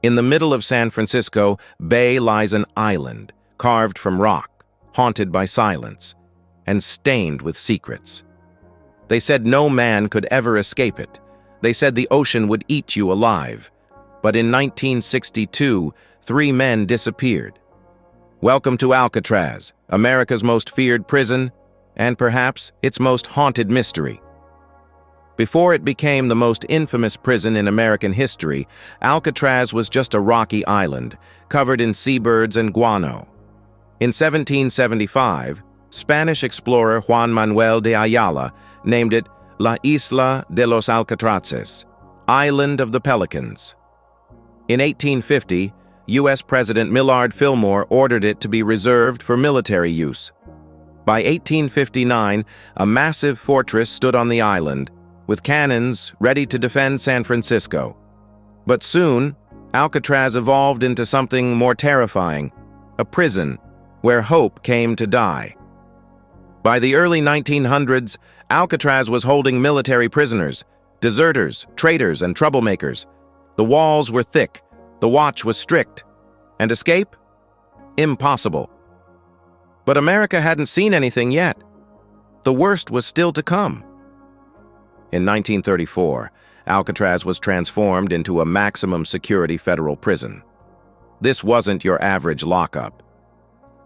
In the middle of San Francisco Bay lies an island, carved from rock, haunted by silence, and stained with secrets. They said no man could ever escape it. They said the ocean would eat you alive. But in 1962, 3 men disappeared. Welcome to Alcatraz, America's most feared prison, and perhaps its most haunted mystery. Before it became the most infamous prison in American history, Alcatraz was just a rocky island, covered in seabirds and guano. In 1775, Spanish explorer Juan Manuel de Ayala named it La Isla de los Alcatrazes, Island of the Pelicans. In 1850, U.S. President Millard Fillmore ordered it to be reserved for military use. By 1859, a massive fortress stood on the island, with cannons ready to defend San Francisco. But soon, Alcatraz evolved into something more terrifying, a prison where hope came to die. By the early 1900s, Alcatraz was holding military prisoners, deserters, traitors, and troublemakers. The walls were thick, the watch was strict, and escape? Impossible. But America hadn't seen anything yet. The worst was still to come. In 1934, Alcatraz was transformed into a maximum security federal prison. This wasn't your average lockup.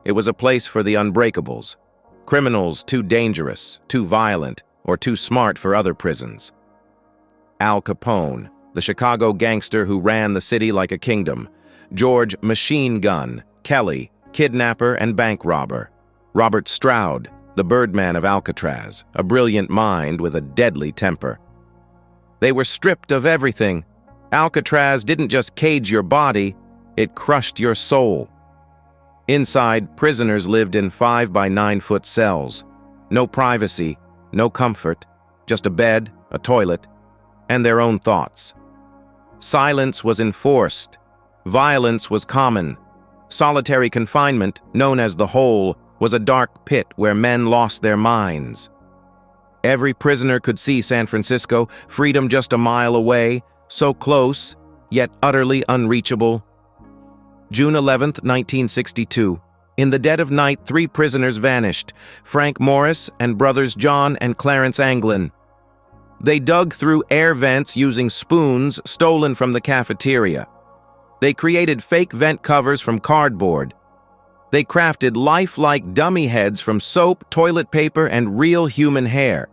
It was a place for the unbreakables, criminals too dangerous, too violent, or too smart for other prisons. Al Capone, the Chicago gangster who ran the city like a kingdom. George Machine Gun Kelly, kidnapper and bank robber. Robert Stroud, the Birdman of Alcatraz, a brilliant mind with a deadly temper. They were stripped of everything. Alcatraz didn't just cage your body, it crushed your soul. Inside, prisoners lived in 5 by 9 foot cells. No privacy, no comfort, just a bed, a toilet, and their own thoughts. Silence was enforced. Violence was common. Solitary confinement, known as the Hole, was a dark pit where men lost their minds. Every prisoner could see San Francisco, freedom just a mile away, so close, yet utterly unreachable. June 11, 1962. In the dead of night, 3 prisoners vanished, Frank Morris and brothers John and Clarence Anglin. They dug through air vents using spoons stolen from the cafeteria. They created fake vent covers from cardboard. They crafted lifelike dummy heads from soap, toilet paper, and real human hair.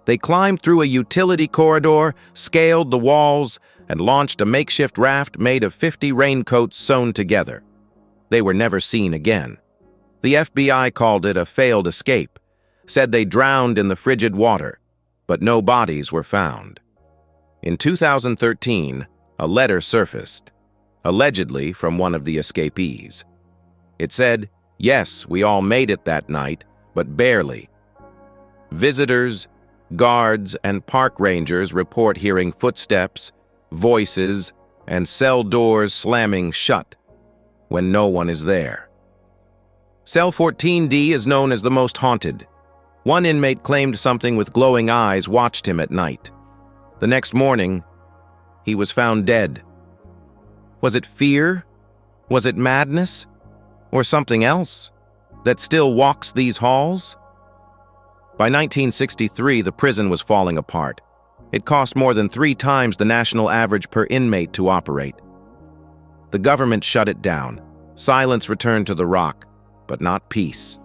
They climbed through a utility corridor, scaled the walls, and launched a makeshift raft made of 50 raincoats sewn together. They were never seen again. The FBI called it a failed escape, said they drowned in the frigid water, but no bodies were found. In 2013, a letter surfaced, allegedly from one of the escapees. It said, "Yes, we all made it that night, but barely." Visitors, guards, and park rangers report hearing footsteps, voices, and cell doors slamming shut when no one is there. Cell 14D is known as the most haunted. One inmate claimed something with glowing eyes watched him at night. The next morning, he was found dead. Was it fear? Was it madness? Or something else that still walks these halls? By 1963, the prison was falling apart. It cost more than 3 times the national average per inmate to operate. The government shut it down. Silence returned to the rock, but not peace.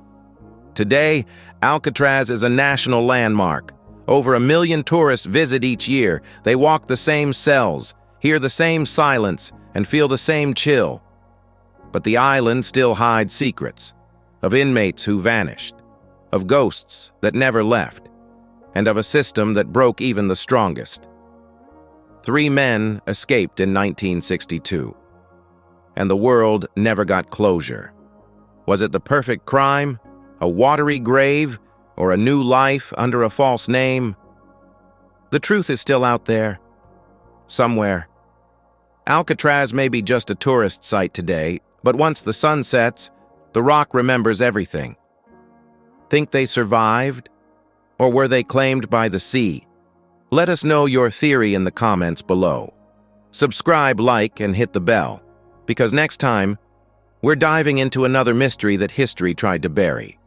Today, Alcatraz is a national landmark. Over 1 million tourists visit each year. They walk the same cells, hear the same silence, and feel the same chill. But the island still hides secrets of inmates who vanished, of ghosts that never left, and of a system that broke even the strongest. 3 men escaped in 1962, and the world never got closure. Was it the perfect crime, a watery grave, or a new life under a false name? The truth is still out there, somewhere. Alcatraz may be just a tourist site today, but once the sun sets, the rock remembers everything. Think they survived? Or were they claimed by the sea? Let us know your theory in the comments below. Subscribe, like, and hit the bell, because next time, we're diving into another mystery that history tried to bury.